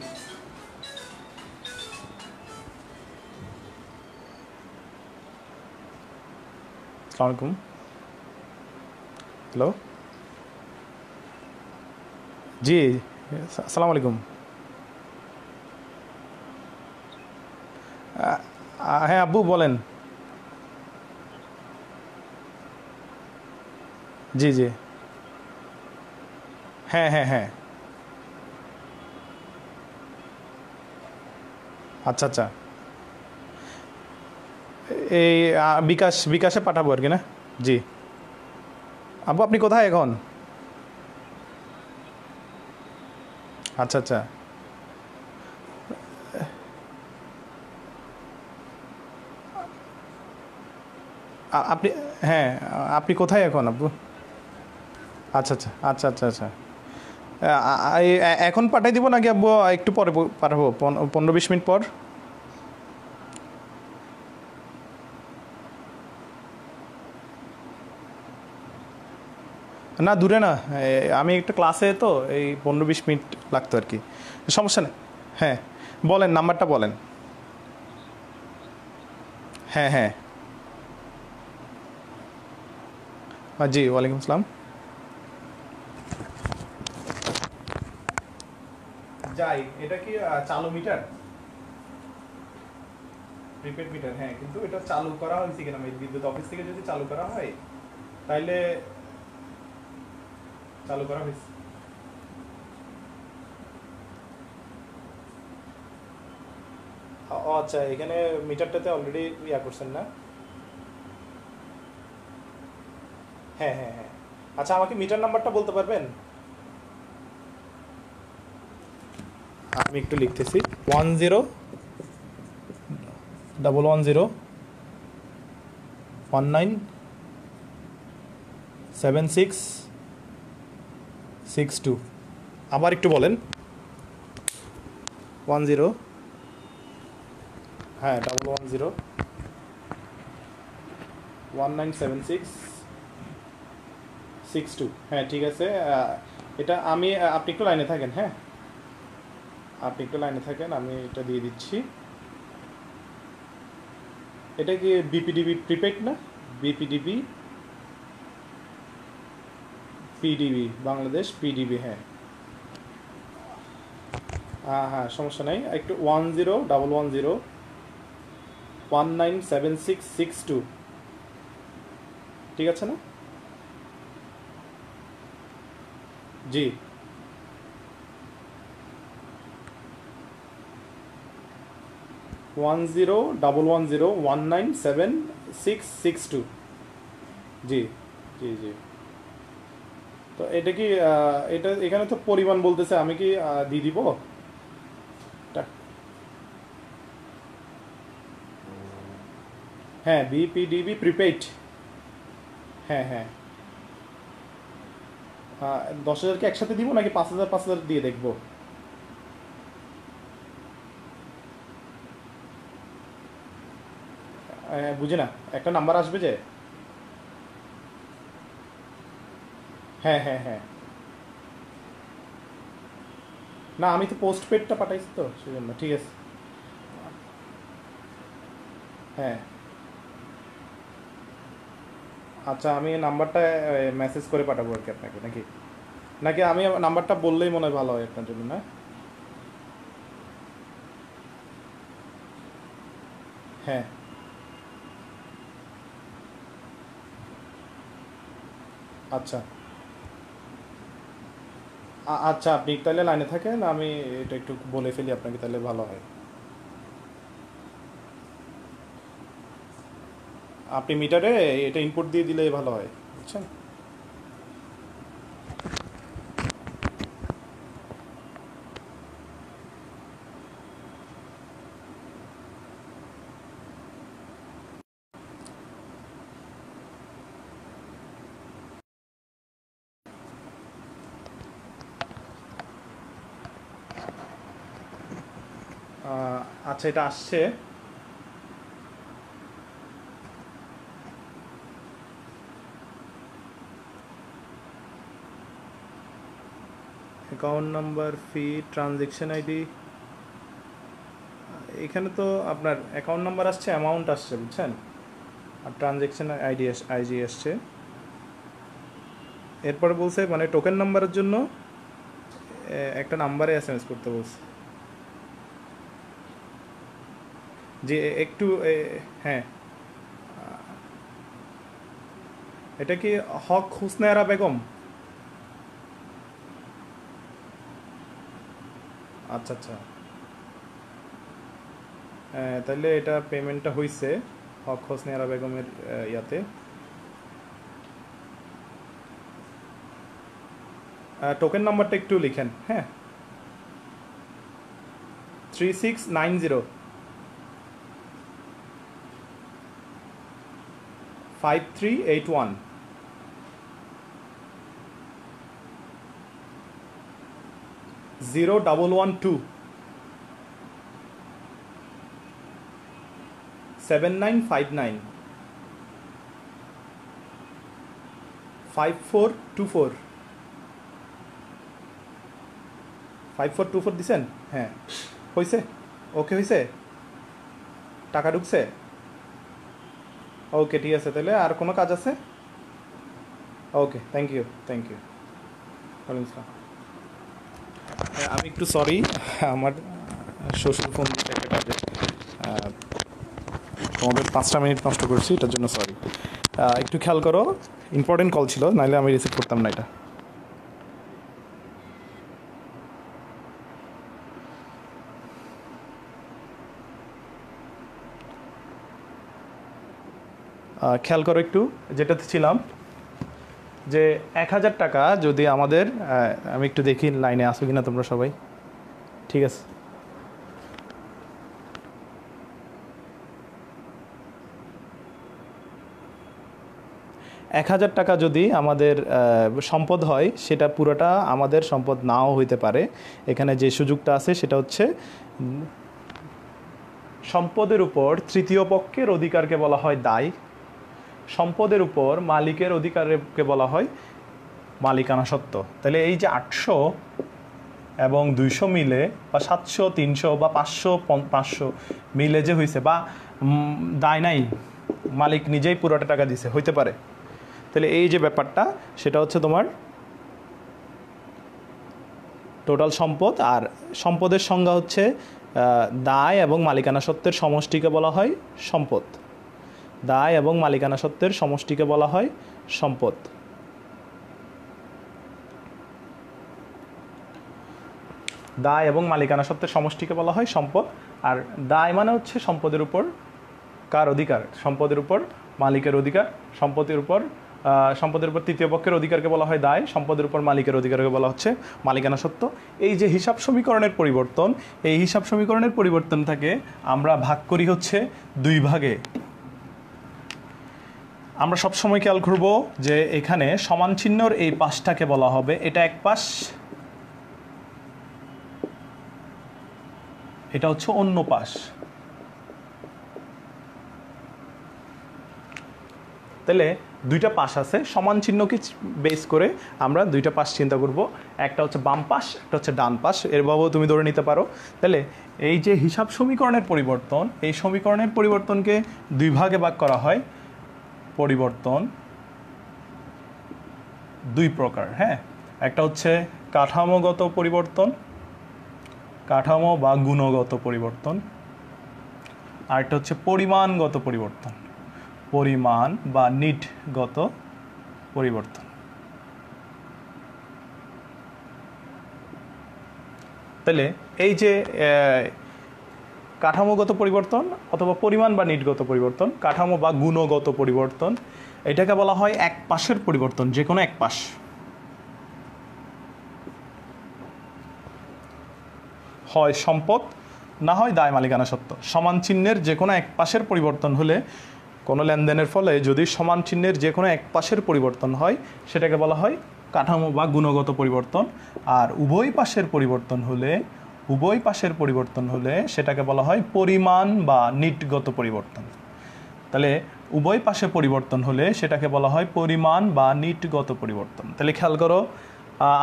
আসসালামু আলাইকুম, হ্যালো, জি আসসালামু আলাইকুম। হ্যাঁ আব্বু বলেন। জি জি, হ্যাঁ হ্যাঁ হ্যাঁ, আচ্ছা আচ্ছা, এই বিকাশে পাঠাবো আর কি না? জি আব্বু, আপনি কোথায় এখন? আচ্ছা আচ্ছা, আপনি, হ্যাঁ আপনি কোথায় এখন আব্বু? আচ্ছা আচ্ছা আচ্ছা আচ্ছা আচ্ছা, এখন পাঠাই দিব নাকি আব্বু একটু পরে পাঠাবো, 15-20 মিনিট পর? না দূরে না, আমি একটা ক্লাসে, তো এই 15-20 মিনিট লাগতো আর কি, সমস্যা নেই। হ্যাঁ বলেন, নাম্বারটা বলেন। হ্যাঁ হ্যাঁ, জি ওয়ালাইকুম আসসালাম। যাই, এটা কি চালু মিটার? প্রিপেড মিটার, হ্যাঁ, কিন্তু এটা চালু করা হয়েছে কিনা বিদ্যুৎ অফিস থেকে যদি চালু করা হয় তাইলে চালু করা হয়েছে। ও আচ্ছা, এখানে মিটারটাতে অলরেডি ইয়া করছেন না? হ্যাঁ হ্যাঁ হ্যাঁ। আচ্ছা, আমাকে মিটার নাম্বারটা বলতে পারবেন? আমি একটু লিখতেছি। 101101976662। আবার একটু বলেন। 10, হ্যাঁ, 1101976662। হ্যাঁ ঠিক আছে। এটা আমি, আপনি একটু লাইনে থাকেন, হ্যাঁ আপনি একটু লাইনে থাকেন, আমি এটা দিয়ে দিচ্ছি। এটা কি বিপিডিবি প্রিপেড না? বিপিডিবি, পিডিবি বাংলাদেশ, পিডিবি, হ্যাঁ হ্যাঁ হ্যাঁ, সমস্যা নাই। একটু 101101976662, ঠিক আছে না? জি, 101101976662। জি জি জি। তো এটা কি এটা এখানে তো পরিমাণ বলতেছে, আমি কি দিয়ে দিব? হ্যাঁ, বিপিডিবি প্রিপেইড। হ্যাঁ হ্যাঁ। 10,000 কি একসাথে দিব নাকি 5,000 5,000 দিয়ে দেখবো? বুঝি না, একটা নাম্বার আসবে যে। হ্যাঁ হ্যাঁ হ্যাঁ। না, আমি তো পোস্ট পেডটা পাঠাইছি তো সেজন্য, ঠিক আছে। হ্যাঁ আচ্ছা, আমি নাম্বারটা মেসেজ করে পাঠাবো আর কি আপনাকে, নাকি নাকি আমি নাম্বারটা বললেই মনে হয় ভালো হয় আপনার জন্য, না? হ্যাঁ আচ্ছা আচ্ছা, আপনি তাহলে লাইনে থাকেন, আমি এটা একটু বলে ফেলি আপনাকে, তাহলে ভালো হয়। আপনি মিটারে এটা ইনপুট দিয়ে দিলেই ভালো হয়, বুঝছেন? আচ্ছা, এটা আসছে। অ্যাকাউন্ট নাম্বার, ফি, ট্রানজেকশন আইডি। এখানে তো আপনার অ্যাকাউন্ট নাম্বার আসছে, অ্যামাউন্ট আসছে, বুঝছেন? আর ট্রানজেকশন আইডি আসছে। এরপরে বলছে মানে টোকেন নাম্বারের জন্য একটা নাম্বারে এসএমএস করতে বলছে। যে একটু হ্যাঁ, এটা কি হক হুসনেরা বেগম? আচ্ছা আচ্ছা। তাহলে এটা পেমেন্টটা হয়েছে হক হোসনেরা বেগমের ইয়াতে। টোকেন নাম্বারটা একটু লিখেন, হ্যাঁ। 3690 5381। 0112 7959 5424। 5424 দিছেন? হ্যাঁ, হয়েছে। ওকে হয়েছে, টাকা ঢুকছে। ওকে ঠিক আছে, তাহলে আর কোনো কাজ আছে? ওকে, থ্যাংক ইউ থ্যাংক ইউ। ওয়ালাইকুম আসসালাম। আমি একটু সরি, আমার শ্বশুর ফোন দিচ্ছে একটা কাজে। আহ, তোমাদের 5টা মিনিট নষ্ট করছি, এটার জন্য সরি। একটু খেয়াল করো, ইম্পর্টেন্ট কল ছিল, নাহলে আমি রিসিভ করতাম না এটা। খেয়াল করো একটু, যেটাতে ছিলাম যে 1000 টাকা যদি আমাদের, আমি একটু দেখি লাইনে আসো কিনা তোমরা সবাই। ঠিক আছে, 1000 টাকা যদি আমাদের সম্পদ হয়, সেটা পুরোটা আমাদের সম্পদ নাও হইতে পারে। এখানে যে সুযোগটা আছে সেটা হচ্ছে সম্পদের উপর তৃতীয় পক্ষের অধিকারকে বলা হয় দায়, সম্পদের উপর মালিকের অধিকারকে বলা হয় মালিকানা সত্ত্ব। তাহলে এই যে 800 এবং 200 মিলে বা 700 300 বা 500 মিলে যে হয়েছে, বা দায় নাই, মালিক নিজেই পুরোটা টাকা দিছে, হইতে পারে। তাহলে এই যে ব্যাপারটা, সেটা হচ্ছে তোমার টোটাল সম্পদ। আর সম্পদের সংজ্ঞা হচ্ছে দায় এবং মালিকানা সত্ত্বের সমষ্টিকে বলা হয় সম্পদ। দায় এবং মালিকানা সত্ত্বের সমষ্টিকে বলা হয় সম্পদ। দায় এবং মালিকানা সত্ত্বের সমষ্টিকে বলা হয় সম্পদ। আর দায় মানে হচ্ছে সম্পদের উপর কার অধিকার, সম্পদের উপর মালিকের অধিকার, সম্পদের উপর তৃতীয় পক্ষের অধিকারকে বলা হয় দায়, সম্পদের উপর মালিকের অধিকারকে বলা হচ্ছে মালিকানা সত্ত্ব। এই যে হিসাব সমীকরণের পরিবর্তন, এই হিসাব সমীকরণের পরিবর্তনটাকে আমরা ভাগ করি হচ্ছে 2 ভাগে। আমরা সবসময় খেয়াল করব যে এখানে সমান চিহ্নর এই পাশটাকে বলা হবে, এটা এক পাশ, এটা হচ্ছে অন্য পাশ। তাহলে 2টা পাশ আছে, সমান চিহ্নকে বেস করে আমরা 2টা পাশ চিন্তা করব। একটা হচ্ছে বাম পাশ, একটা হচ্ছে ডান পাশ, এরভাবেও তুমি ধরে নিতে পারো। তাহলে এই যে হিসাব সমীকরণের পরিবর্তন, এই সমীকরণের পরিবর্তনকে 2 ভাগে ভাগ করা হয়। পরিবর্তন 2 প্রকার, হ্যাঁ। একটা হচ্ছে কাঠামোগত পরিবর্তন, কাঠামো বা গুণগত পরিবর্তন। আরেকটা হচ্ছে পরিমাণগত পরিবর্তন, পরিমাণ বা নিটগত পরিবর্তন। তাহলে এই যে কাঠামোগত পরিবর্তন অথবা পরিমাণ বা নিটগত পরিবর্তন, কাঠামো বা গুণগত পরিবর্তন, এটাকে বলা হয় এক পাশের পরিবর্তন, যে কোনো এক পাশ। হয় সম্পদ, না হয় দায় মালিকানা সত্ত্ব। সমান চিহ্নের যে কোনো এক পাশের পরিবর্তন হলে, কোনো লেনদেনের ফলে যদি সমান চিহ্নের যে কোনো এক পাশের পরিবর্তন হয়, সেটাকে বলা হয় কাঠামো বা গুণগত পরিবর্তন। আর উভয় পাশের পরিবর্তন হলে সেটাকে বলা হয় পরিমাণ বা নিটগত পরিবর্তন। তাহলে উভয় পাশে পরিবর্তন হলে সেটাকে বলা হয় পরিমাণ বা নিটগত পরিবর্তন। তাহলে খেয়াল করো,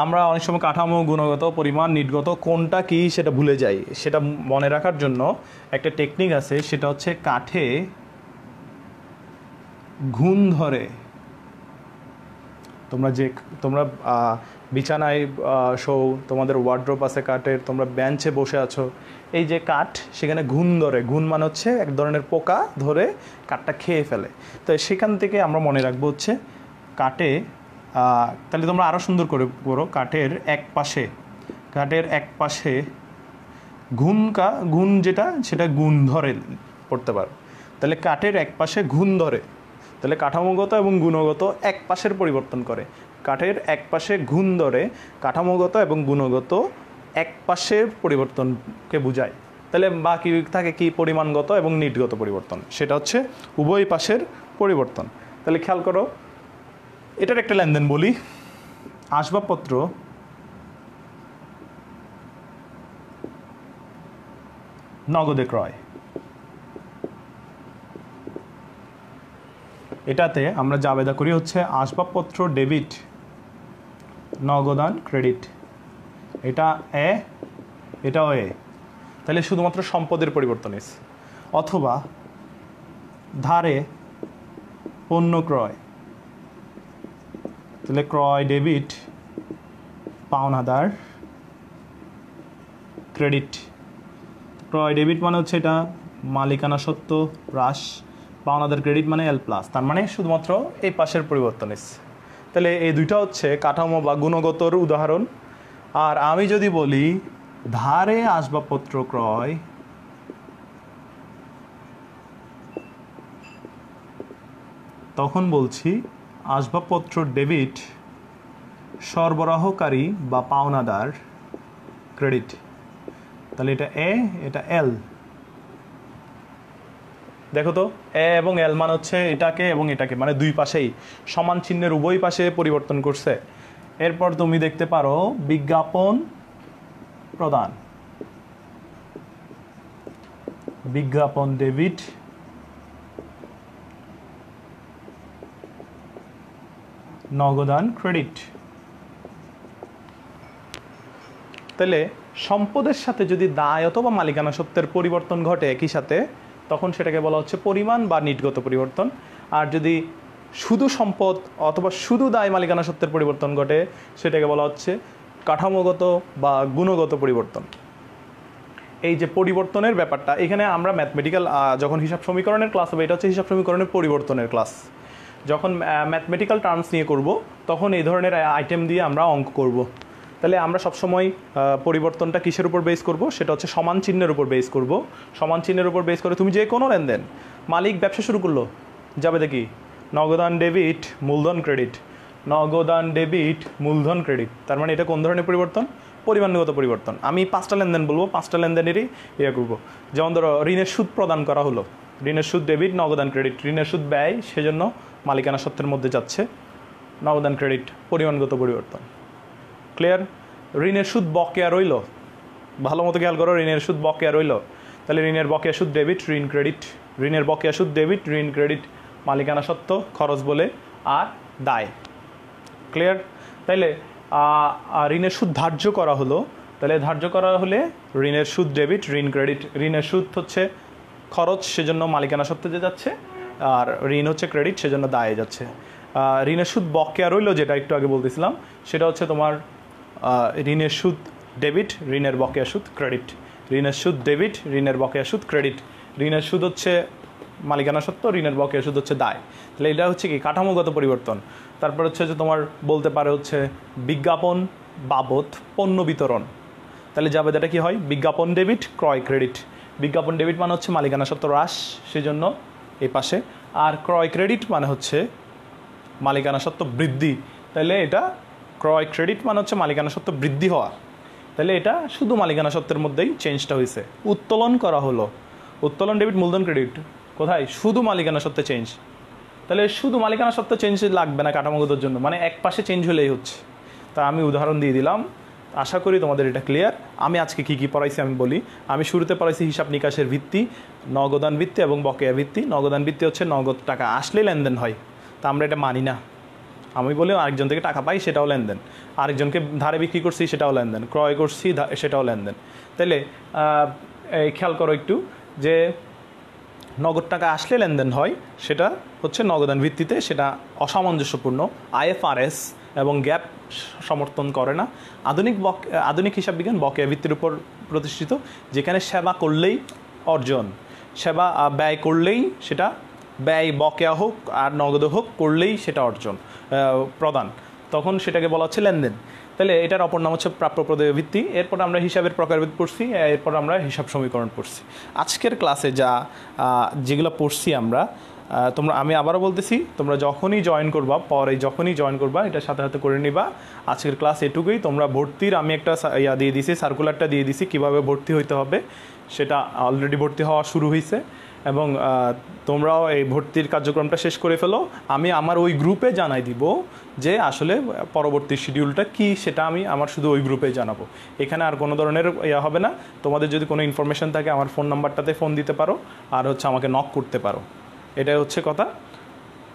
আমরা অনেক সময় কাঠামো, গুণগত, পরিমাণ, নিটগত কোনটা কি সেটা ভুলে যাই। সেটা মনে রাখার জন্য একটা টেকনিক আছে, সেটা হচ্ছে কাঠে ঘুণ ধরে। তোমরা বিছানায় শোও, তোমাদের ওয়ার্ড্রোব আছে কাঠের, তোমরা বেঞ্চে বসে আছো, এই যে কাঠ, সেখানে ঘুণ ধরে। ঘুণ মানে হচ্ছে এক ধরনের পোকা ধরে কাঠটা খেয়ে ফেলে। তো সেখান থেকে আমরা মনে রাখবো হচ্ছে কাঠে, তাহলে তোমরা আরও সুন্দর করে করো, কাঠের এক পাশে ঘুণ যেটা, সেটা গুণ ধরে পড়তে পারো। তাহলে কাঠের এক পাশে ঘুণ ধরে, তাহলে কাঠামোগত এবং গুণগত এক পাশের পরিবর্তন করে। কাঠের এক পাশে ঘুণ ধরে কাঠামোগত এবং গুণগত এক পাশের পরিবর্তনকে বোঝায়। তাহলে বাকি থাকে কি পরিমাণগত এবং নিটগত পরিবর্তন, সেটা হচ্ছে উভয় পাশের পরিবর্তন। তাহলে খেয়াল করো, এটার একটা লেনদেন বলি। আসবাবপত্র নগদে ক্রয়, এটাতে আমরা জাবেদা করি হচ্ছে আসবাবপত্র ডেবিট, নগদান ক্রেডিট। এটা এ, এটাও এ। তাহলে শুধুমাত্র সম্পদের পরিবর্তন এসে। অথবা ধারে পণ্য ক্রয়, তাহলে ক্রয় ডেবিট, পাওনাদার ক্রেডিট। ক্রয় ডেবিট মানে হচ্ছে এটা মালিকানা সত্ত্ব হ্রাস, পাওনাদার ক্রেডিট মানে এল প্লাস, তার মানে শুধুমাত্র এই পাশের পরিবর্তন এসে। তাহলে এই দুইটা হচ্ছে কাঠামো বা গুণগতর উদাহরণ। আর আমি যদি বলি ধারে আসবাবপত্র ক্রয়, তখন বলছি আসবাবপত্র ডেবিট, সরবরাহকারী বা পাওনাদার ক্রেডিট। তাহলে এটা এ, এটা এল। দেখো তো এ এবং এল মান হচ্ছে এটাকে এবং এটাকে, মানে দুই পাশেই সমান চিহ্নের উভয় পাশে পরিবর্তন করছে। এরপর তুমি দেখতে পারো বিজ্ঞাপন প্রদান, বিজ্ঞাপন ডেবিট, নগদান ক্রেডিট। তাহলে সম্পদের সাথে যদি দায় অথবা মালিকানা সত্ত্বের পরিবর্তন ঘটে একই সাথে, তখন সেটাকে বলা হচ্ছে পরিমাণ বা নিটগত পরিবর্তন। আর যদি শুধু সম্পদ অথবা শুধু দায় মালিকানা সত্ত্বের পরিবর্তন ঘটে, সেটাকে বলা হচ্ছে কাঠামোগত বা গুণগত পরিবর্তন। এই যে পরিবর্তনের ব্যাপারটা, এখানে আমরা ম্যাথমেটিক্যাল যখন হিসাব সমীকরণের ক্লাস হবে, এটা হচ্ছে হিসাব সমীকরণের পরিবর্তনের ক্লাস। যখন ম্যাথমেটিক্যাল টার্মস নিয়ে করব, তখন এই ধরনের আইটেম দিয়ে আমরা অঙ্ক করব। তাহলে আমরা সবসময় পরিবর্তনটা কিসের উপর বেস করব? সেটা হচ্ছে সমান চিহ্নের উপর বেস করব। সমান চিহ্নের উপর বেস করে তুমি যে কোনো লেনদেন, মালিক ব্যবসা শুরু করলো, যাবে দেখি নগদান ডেবিট, মূলধন ক্রেডিট, নগদান ডেবিট, মূলধন ক্রেডিট। তার মানে এটা কোন ধরনের পরিবর্তন? পরিমাণগত পরিবর্তন। আমি 5টা লেনদেন বলবো, 5টা লেনদেনেরই ইয়ে করবো। যেমন ধরো ঋণের সুদ প্রদান করা হলো, ঋণের সুদ ডেবিট, নগদান ক্রেডিট। ঋণের সুদ ব্যয়, সেজন্য মালিকানা সত্ত্বের মধ্যে যাচ্ছে, নগদান ক্রেডিট, পরিমাণগত পরিবর্তন। ক্লিয়ার? ঋণের সুদ বকেয়া রইল, ভালো মতো খেয়াল করো, ঋণের সুদ বকেয়া রইল। তাহলে ঋণের বকেয়া সুদ ডেবিট, ঋণ ক্রেডিট। ঋণের বকেয়া সুদ ডেবিট, ঋণ ক্রেডিট, মালিকানা সত্ত্ব খরচ বলে আর দায়। ক্লিয়ার? তাইলে ঋণের সুদ ধার্য করা হলো, তাহলে ধার্য করা হলে ঋণের সুদ ডেবিট, ঋণ ক্রেডিট। ঋণের সুদ হচ্ছে খরচ, সেজন্য মালিকানা সত্ত্বে যাচ্ছে, আর ঋণ হচ্ছে ক্রেডিট, সেজন্য দায়ে যাচ্ছে। ঋণের সুদ বকেয়া রইল, যেটা একটু আগে বলতেছিলাম, সেটা হচ্ছে তোমার ঋণের সুদ ডেবিট, ঋণের বকেয়া সুদ ক্রেডিট। ঋণের সুদ ডেবিট, ঋণের বকেয়া সুদ ক্রেডিট। ঋণের সুদ হচ্ছে মালিকানা সত্ত্ব, ঋণের বকেয়া সুদ হচ্ছে দায়। তাহলে এটা হচ্ছে কি কাঠামোগত পরিবর্তন। তারপর হচ্ছে যে তোমার বলতে পারে হচ্ছে বিজ্ঞাপন বাবদ পণ্য বিতরণ। তাহলে যাবে এটা কি হয়? বিজ্ঞাপন ডেবিট, ক্রয় ক্রেডিট। বিজ্ঞাপন ডেবিট মানে হচ্ছে মালিকানা সত্ত্ব হ্রাস, সেজন্য এই পাশে। আর ক্রয় ক্রেডিট মানে হচ্ছে মালিকানা সত্ত্ব বৃদ্ধি। তাহলে এটা ক্রয় ক্রেডিট মানে হচ্ছে মালিকানা সত্ত্ব বৃদ্ধি হওয়া। তাহলে এটা শুধু মালিকানা সত্ত্বের মধ্যেই চেঞ্জটা হয়েছে। উত্তোলন করা হলো, উত্তোলন ডেবিট, মূলধন ক্রেডিট। কোথায়? শুধু মালিকানা সত্ত্বে চেঞ্জ। তাহলে শুধু মালিকানা সত্ত্বে চেঞ্জ লাগবে না কাঠামোগতর জন্য, মানে এক পাশে চেঞ্জ হলেই হচ্ছে। তা আমি উদাহরণ দিয়ে দিলাম, আশা করি তোমাদের এটা ক্লিয়ার। আমি আজকে কী কী পড়াইছি আমি বলি। আমি শুরুতে পড়াইছি হিসাব নিকাশের ভিত্তি, নগদান ভিত্তি এবং বকেয়া ভিত্তি। নগদান ভিত্তি হচ্ছে নগদ টাকা আসলে লেনদেন হয়, তা আমরা এটা মানি না। আমি বলি আরেকজন থেকে টাকা পাই, সেটাও লেনদেন। আরেকজনকে ধারে বিক্রি করছি, সেটাও লেনদেন। ক্রয় করছি, সেটাও লেনদেন। তাহলে খেয়াল করো একটু, যে নগদ টাকা আসলে লেনদেন হয়, সেটা হচ্ছে নগদান ভিত্তিতে, সেটা অসামঞ্জস্যপূর্ণ। IFRS এবং গ্যাপ সমর্থন করে না। আধুনিক হিসাব বিজ্ঞান বকেয়া ভিত্তির উপর প্রতিষ্ঠিত, যেখানে সেবা করলেই অর্জন, সেবা ব্যয় করলেই সেটা ব্যয়, বকেয়া হোক আর নগদ হোক, করলেই সেটা অর্জন প্রদান, তখন সেটাকে বলা হচ্ছে লেনদেন। তাহলে এটার অপর নাম হচ্ছে প্রাপ্য প্রদেয় ভিত্তি। এরপর আমরা হিসাবের প্রকারভেদ পড়ছি, এরপর আমরা হিসাব সমীকরণ পড়ছি। আজকের ক্লাসে যেগুলো পড়ছি আমরা, আমি আবারও বলতেছি, তোমরা যখনই জয়েন করবা, যখনই জয়েন করবা, এটার সাথে সাথে করে নিবা। আজকের ক্লাস এটুকুই। তোমরা ভর্তির আমি একটা দিয়ে দিছি, সার্কুলারটা দিয়ে দিছি কীভাবে ভর্তি হইতে হবে, সেটা অলরেডি ভর্তি হওয়া শুরু হয়েছে, এবং তোমরাও এই ভর্তির কার্যক্রমটা শেষ করে ফেলো। আমি আমার ওই গ্রুপে জানাই দিব যে আসলে পরবর্তী শিডিউলটা কি, সেটা আমি আমার শুধু ওই গ্রুপে জানাবো। এখানে আর কোনো ধরনের হবে না। তোমাদের যদি কোনো ইনফরমেশন থাকে আমার ফোন নাম্বারটাতে ফোন দিতে পারো, আর হচ্ছে আমাকে নক করতে পারো। এটাই হচ্ছে কথা।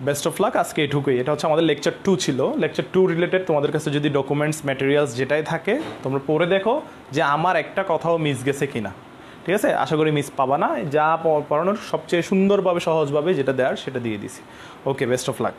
Best of luck. আজকে এটুকুই। এটা হচ্ছে আমাদের লেকচার 2 ছিল। লেকচার 2 রিলেটেড তোমাদের কাছে যদি ডকুমেন্টস, ম্যাটেরিয়ালস যেটাই থাকে, তোমরা পড়ে দেখো যে আমার একটা কথাও মিস গেছে কিনা। ঠিক আছে? আশা করি মিস পাবা না। যা পড়ানোর সবচেয়ে সুন্দরভাবে, সহজভাবে যেটা দেওয়ার সেটা দিয়ে দিছি। ওকে, বেস্ট অফ লাক।